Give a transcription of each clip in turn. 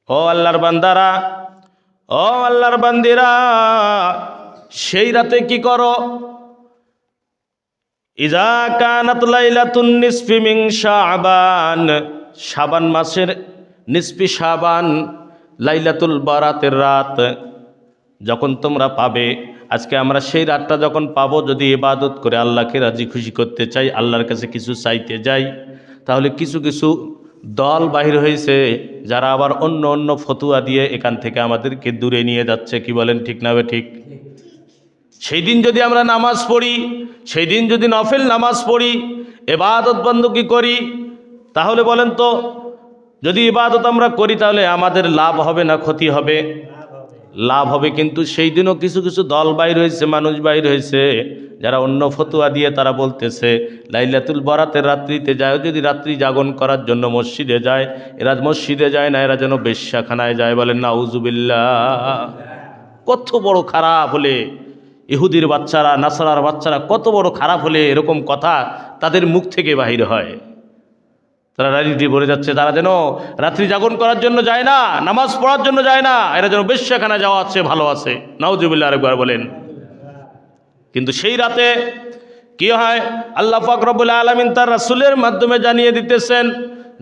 ও আল্লাহর বান্দারা, ও আল্লাহর বান্দিরা, সেই রাতে কি করো? ইজা কানাত লাইলাতুন নিসফি মিন শাবান, শাবান মাসের নিসফি শাবান, লাইলাতুল বারাতের রাত যখন তোমরা পাবে, আজকে আমরা সেই রাতটা যখন পাবো, যদি ইবাদত করে আল্লাহকে রাজি খুশি করতে চাই, আল্লাহর কাছে কিছু চাইতে যাই, তাহলে কিছু কিছু দল বাহির হয়েছে যারা আবার অন্য অন্য ফতুয়া দিয়ে এখান থেকে আমাদেরকে দূরে নিয়ে যাচ্ছে। কি বলেন, ঠিক না ঠিক? সেই দিন যদি আমরা নামাজ পড়ি, সেই দিন যদি নফল নামাজ পড়ি, ইবাদত বন্দী করি, তাহলে বলেন তো, যদি ইবাদত আমরা করি তাহলে আমাদের লাভ হবে না ক্ষতি হবে? লাভ হবে। কিন্তু সেই দিনও কিছু কিছু দল বাইর হয়েছে, মানুষ বাইর হয়েছে যারা অন্য ফতুয়া দিয়ে তারা বলতেছে লাইলাতুল বরাতের রাত্রিতে যায়, যদি রাত্রি জাগরণ করার জন্য মসজিদে যায়, এরা মসজিদে যায় না, এরা যেন বেশ্যাখানায় যায়। বলেন নাউজুবিল্লাহ। কত বড় খারাপ হলে ইহুদির বাচ্চারা, নাসারার বাচ্চারা কত বড় খারাপ হলে এরকম কথা তাদের মুখ থেকে বাহির হয়। তারা রাজনীতি ভরে যাচ্ছে, তারা যেন রাত্রি জাগরণ করার জন্য যায় না, নামাজ পড়ার জন্য যায় না, এরা যেন বেশ্যাখানা যাওয়া আছে, ভালো আছে। নাউজুবিল্লাহ আরেকবার বলেন। কিন্তু সেই রাতে কি হয়? আল্লাহ পাক রব্বুল আলামিন তার রাসূলের মাধ্যমে জানিয়ে দিতেছেন,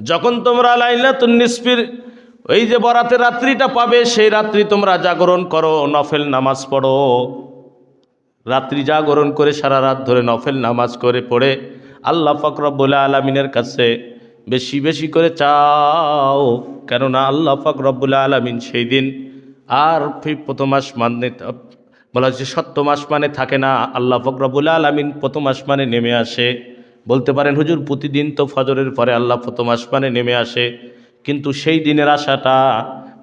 যখন তোমরা লাইলাতুন নিসফির ওই যে বরাতের রাত্রিটা পাবে, সেই রাত্রি তোমরা জাগরণ করো, নফল নামাজ পড়ো। রাত্রি জাগরণ করে সারা রাত ধরে নফল নামাজ করে পড়ে আল্লাহ পাক রব্বুল আলামিনের কাছে বেশি বেশি করে চাও। কেননা আল্লাহ পাক রব্বুল আলামিন সেই দিন আর প্রথম আসমানে, বলা হচ্ছে সপ্তম আসমানে থাকে না, আল্লাহ পাক রব্বুল আলামিন প্রথম আসমানে নেমে আসে। বলতে পারেন হুজুর প্রতিদিন তো ফজরের পরে আল্লাহ প্রথম আসমানে নেমে আসে, কিন্তু সেই দিনের আশাটা,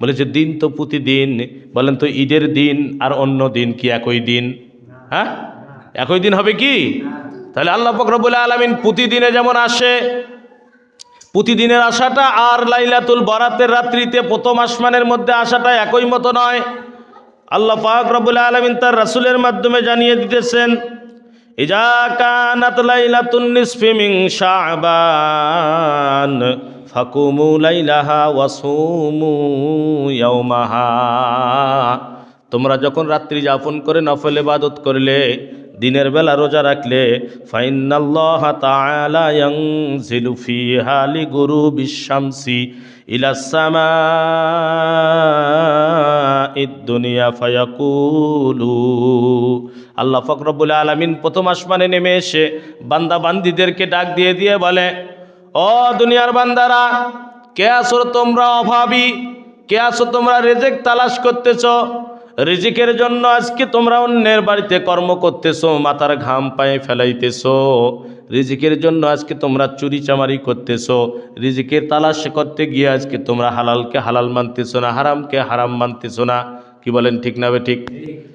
বলেছে দিন তো প্রতিদিন। বলেন তো ঈদের দিন আর অন্য দিন কি একই দিন? হ্যাঁ, একই দিন হবে কি? তাহলে আল্লাহ পাক রব্বুল আলামিন প্রতিদিনে যেমন আসে, প্রতিদিনের আশাটা আর লাইলাতুল বরাতের রাত্রিতে প্রথম আসমানের মধ্যে আশাটা একই মতো নয়। আল্লাহ পাক রব্বুল আলামিন তার রাসূলের মাধ্যমে জানিয়ে দিতেছেন, ইজা কানাত লাইলাতুন নিসফি মিন শাবান ফাকুমু লাইলাহা ওয়াসুমু ইয়াওমাহা। তোমরা যখন রাত্রি যাপন করে নফল ইবাদত করলে, দিনের বেলা রোজা রাখলে, ফাইন্নাল্লাহা তাআলা ইয়ানজিলু ফিহা লিগুরুবিশ শামসি ইলাস সামাঈদ দুনিয়া ফায়াকুলু। আল্লাহ পাক রব্বুল আলামিন প্রথম আসমানে নেমে এসে বান্দা বান্দীদেরকে ডাক দিয়ে দিয়ে বলে, ও দুনিয়ার বান্দারা, কে আছো তোমরা অভাবী? কে আছো তোমরা রিজিক তালাশ করতেছো? রিজিকের জন্য আজকে তোমরা অন্যের বাড়িতে কর্ম করতেছো, মাথার ঘাম পায়ে ফেলাইতেছো। রিজিকের জন্য আজকে তোমরা চুরি চামারি করতেছো। রিজিকের তালাশ করতে গিয়ে আজকে তোমরা হালালকে হালাল মানতেছো না, হারামকে হারাম মানতেছো না। কি বলেন, ঠিক না ঠিক?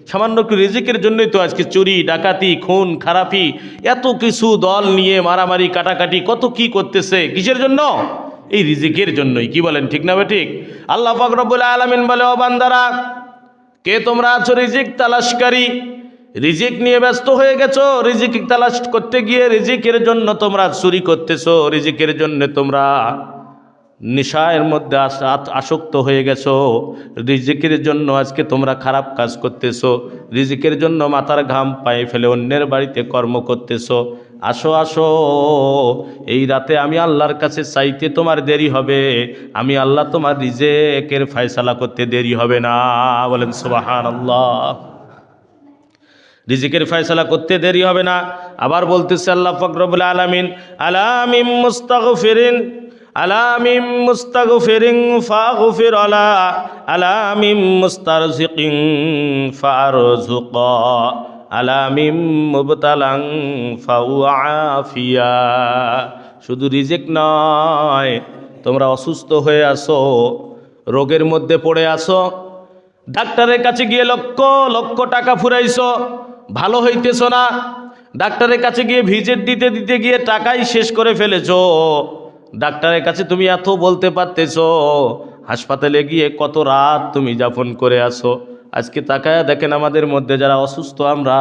সামান্য একটু রিজিকের জন্যই তো আজকে চুরি, ডাকাতি, খুন খারাপি, এত কিছু দল নিয়ে মারামারি কাটাকাটি কত কি করতেছে। কিসের জন্য? এই রিজিকের জন্যই। কি বলেন, ঠিক না ঠিক? আল্লাহ পাক রব্বুল আলামিন বলে, ও বান্দারা, কে তোমরা আছো রিজিক তালাশকারী? রিজিক নিয়ে ব্যস্ত হয়ে গেছো, রিজিক তালাশ করতে গিয়ে রিজিকের জন্য তোমরা চুরি করতেছো, রিজিকের জন্য তোমরা নেশার মধ্যে আসক্ত হয়ে গেছো, রিজিকের জন্য আজকে তোমরা খারাপ কাজ করতেছো, রিজিকের জন্য মাথার ঘাম পায়ে ফেলে অন্যের বাড়িতে কর্ম করতেছো। আসো আসো, এই রাতে আমি আল্লাহর কাছে চাইতে তোমার দেরি হবে, আমি আল্লাহ তোমার রিজিকের ফয়সালা করতে দেরি হবে না। বলেন সুবহানাল্লাহ। রিজিকের ফয়সালা করতে দেরি হবে না। আবার বলতেছে আল্লাহ পাক রব্বুল আলামিন, আলা মিন মুস্তাগফিরিন, আলা মিন মুস্তাগফিরিন ফাগফির আলা, আলা মিন মুস্তারজিকিন ফারজুকা, আলা মিন মুবতালান ফাউআফিয়া। শুধু রিজিক নয়, তোমরা অসুস্থ হয়ে আসো, রোগের মধ্যে পড়ে আসো, ডাক্তারের কাছে গিয়ে লক্ষ লক্ষ টাকা ফুরাইছো, ভালো হইতেছ না, ডাক্তারের কাছে গিয়ে ভিজিট দিতে দিতে গিয়ে টাকাই শেষ করে ফেলেছো। ডাক্তারের কাছে তুমি এত বলতে পারতেছো, হাসপাতালে গিয়ে কত রাত তুমি যাপন করে আসো। আজকে তাকায়া দেখেন আমাদের মধ্যে যারা অসুস্থ, আমরা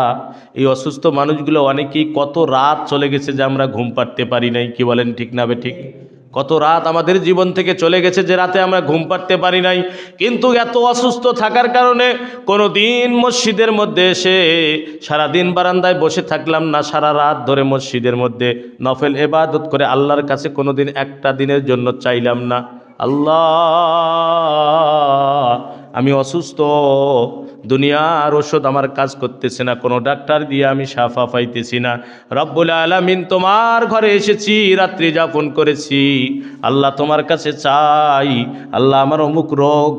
এই অসুস্থ মানুষগুলো অনেকেই কত রাত চলে গেছে যে আমরা ঘুম পাড়তে পারি নাই। কি বলেন, ঠিক না ঠিক? কত রাত আমাদের জীবন থেকে চলে গেছে যে রাতে আমরা ঘুম পাড়তে পারি নাই, কিন্তু এত অসুস্থ থাকার কারণে কোনো দিন মসজিদের মধ্যে এসে সারাদিন বারান্দায় বসে থাকলাম না, সারা রাত ধরে মসজিদের মধ্যে নফল ইবাদত করে আল্লাহর কাছে কোনো দিন একটা দিনের জন্য চাইলাম না, আল্লাহ আমি অসুস্থ, দুনিয়ার ওষুধ আমার কাজ করতেছে না, কোনো ডাক্তার দিয়ে আমি শাফা পাইতেছি না, রব্বুল আলামিন তোমার ঘরে এসেছি, রাত্রি যাপন করেছি, আল্লাহ তোমার কাছে চাই, আল্লাহ আমার অমুক রোগ,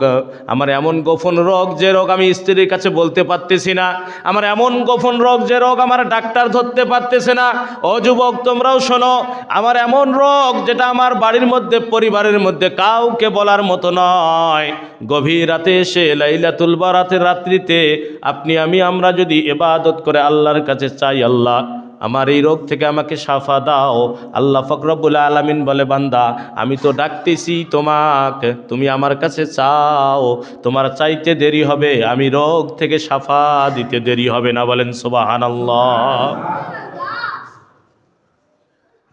আমার এমন গোপন রোগ যে রোগ আমি স্ত্রীর কাছে বলতে পারতেছি না, আমার এমন গোপন রোগ যে রোগ আমার ডাক্তার ধরতে পারতেছে না। ও যুবক তোমরাও শোনো, আমার এমন রোগ যেটা আমার বাড়ির মধ্যে পরিবারের মধ্যে কাউকে বলার মতো নয়। গভীর রাতে এসে লাইলাতুল বারাতের রাত্রিতে আমরা যদি ইবাদত করে আল্লাহর কাছে চাই, আল্লাহ আমার এই রোগ থেকে আমাকে শাফা দাও, আল্লাহ পাক রব্বুল আলামিন বলে বান্দা আমি তো ডাকতেছি তোমাকে, তুমি আমার কাছে চাও, তোমার চাইতে দেরি হবে, আমি রোগ থেকে শাফা দিতে দেরি হবে না। বলেন সুবহানাল্লাহ।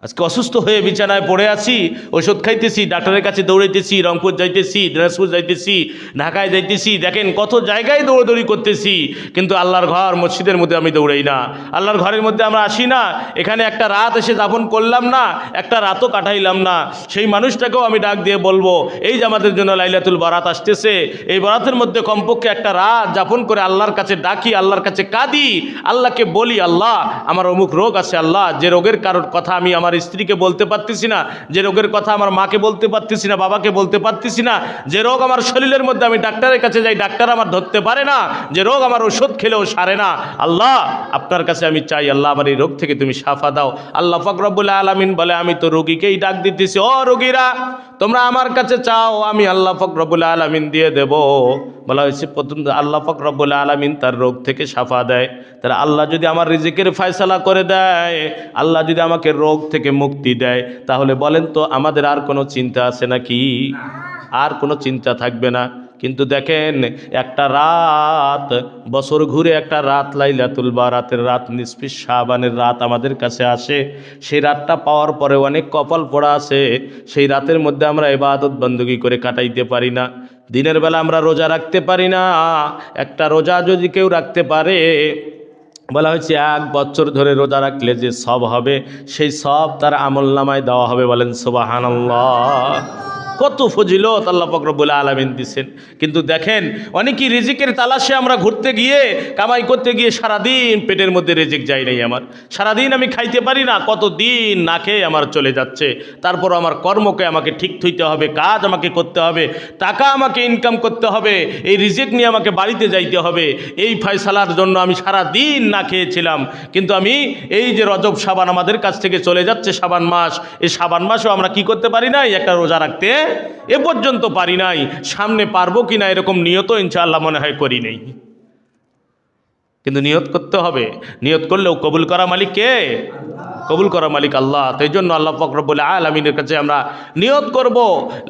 আজকে অসুস্থ হয়ে বিছানায় পড়ে আছি, ওষুধ খাইতেছি, ডাক্তারের কাছে দৌড়াইতেছি, রংপুর যাইতেছি, দিনাজপুর যাইতেছি, ঢাকায় যাইতেছি, দেখেন কত জায়গায় দৌড়াদৌড়ি করতেছি, কিন্তু আল্লাহর ঘর মসজিদের মধ্যে আমি দৌড়াই না, আল্লাহর ঘরের মধ্যে আমরা আসি না, এখানে একটা রাত এসে যাপন করলাম না, একটা রাতও কাটাইলাম না। সেই মানুষটাকেও আমি ডাক দিয়ে বলবো, এই যে আমাদের জন্য লাইলাতুল বারাত আসতেছে, এই বারাতের মধ্যে কমপক্ষে একটা রাত যাপন করে আল্লাহর কাছে ডাকি, আল্লাহর কাছে কাঁদি, আল্লাহকে বলি আল্লাহ আমার অমুক রোগ আছে, আল্লাহ যে রোগের কারোর কথা আমি আমার স্ত্রীকে বলতে পারতেছি না, যে রোগের কথা আমার মাকে বলতে পারতেছি না, বাবাকে বলতে পারতেছি না, যে রোগ আমার শরীরের মধ্যে আমি ডাক্তারের কাছে যাই, ডাক্তার আমার ধরতে পারে না, যে রোগ আমার ওষুধ খেলেও সারে না, আল্লাহ আপনার কাছে আমি চাই, আল্লাহ আমার এই রোগ থেকে তুমি শাফা দাও। আল্লাহ পাক রব্বুল আলামিন বলে আমি তো রোগীকেই ডাক দিতেছি, ও রোগীরা তোমরা আমার কাছে চাও, আমি আল্লাহ পাক রব্বুল আলামিন দিয়ে দেব। বলা হয়েছে প্রথম আল্লাহ পাক রব্বুল আলামিন তার রোগ থেকে শাফা দেয়। তাহলে আল্লাহ যদি আমার রিজিকের ফয়সালা করে দেয়, আল্লাহ যদি আমাকে রোগ থেকে মুক্তি দেয়, তাহলে বলেন তো আমাদের আর কোনো চিন্তা আছে নাকি? আর কোনো চিন্তা থাকবে না। কিন্তু দেখেন একটা রাত, বছর ঘুরে একটা রাত লাইলাতুল বারাতের রাত, নিসফি শাবানের রাত আমাদের কাছে আসে, সেই রাতটা পাওয়ার পরে অনেক কপাল পোড়া আছে, সেই রাতের মধ্যে আমরা ইবাদত বندگی করে কাটাইতে পারি না, দিনের বেলা আমরা রোজা রাখতে পারি না। একটা রোজা যদি কেউ রাখতে পারে, বলা হয়েছে 1 বছর ধরে রোজা রাখলে যে সব হবে, সেই সব তার আমলনামায় দেওয়া হবে। বলেন সুবহানাল্লাহ। কত ফজিলত আল্লাহ পাক রব্বুল আলামিন দিয়েছেন। কিন্তু দেখেন অনেকেই রিজিকের তালাশে আমরা ঘুরতে গিয়ে, কামাই করতে গিয়ে সারাদিন পেটের মধ্যে রিজিক যায় নাই, আমার সারাদিন আমি খাইতে পারি না, কত দিন না খেয়ে আমার চলে যাচ্ছে, তারপর আমার কর্মকে আমাকে ঠিক থইতে হবে, কাজ আমাকে করতে হবে, টাকা আমাকে ইনকাম করতে হবে, এই রিজিক নিয়ে আমাকে বাড়িতে যাইতে হবে, এই ফয়সালার জন্য আমি সারাদিন না খেয়েছিলাম। কিন্তু আমি এই যে রজব শাবান আমাদের কাছ থেকে চলে যাচ্ছে, শাবান মাস, এই শাবান মাসেও আমরা কি করতে পারি নাই? একটা রোজা রাখতে এ পর্যন্ত পারি নাই। সামনে পারবো কিনা এরকম নিয়ত ইনশাআল্লাহ মনে হয় করি নেই, কিন্তু নিয়ত করতে হবে। নিয়ত করলেও কবুল করা মালিক কে? কবুল করা মালিক আল্লাহ। তো এই জন্য আল্লাহ পাক রব্বুল আলামিনের কাছে আমরা নিয়ত করব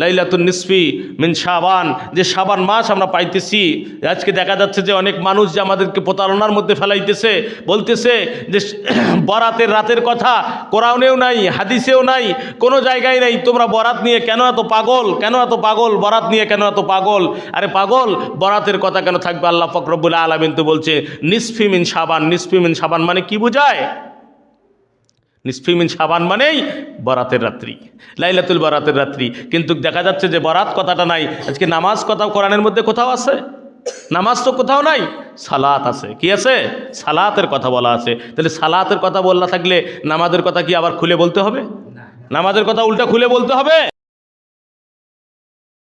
লাইলাতুন নিসফি মিন শাবান, যে শাবান মাস আমরা পাইতেছি। আজকে দেখা যাচ্ছে যে অনেক মানুষ যে আমাদেরকে প্রতারণার মধ্যে ফেলাইতেছে, বলতেছে যে বরাতের রাতের কথা কোরআনেও নাই, হাদিসেও নাই, কোনো জায়গায় নাই, তোমরা বরাত নিয়ে কেন এত পাগল, কেন এত পাগল, বরাত নিয়ে কেন এত পাগল? আরে পাগল, বরাতের কথা কেন থাকবে? আল্লাহ পাক রব্বুল আলামিন তো বলছে নিসফি মিন শাবান। নিসফি মিন শাবান মানে কি বোঝায়? নিসফি মিন শাবান মানেই বরাতের রাত্রি, লাইলাতুল বরাতের রাত্রি। কিন্তু দেখা যাচ্ছে যে বরাত কথাটা নাই। আজকে নামাজ কথা কোরআনের মধ্যে কোথাও আছে? নামাজ তো কোথাও নাই। সালাত আছে। কি আছে? সালাতের কথা বলা আছে। তাহলে সালাতের কথা বলা থাকলে নামাজের কথা কি আবার খুলে বলতে হবে? নামাজের কথা উল্টা খুলে বলতে হবে?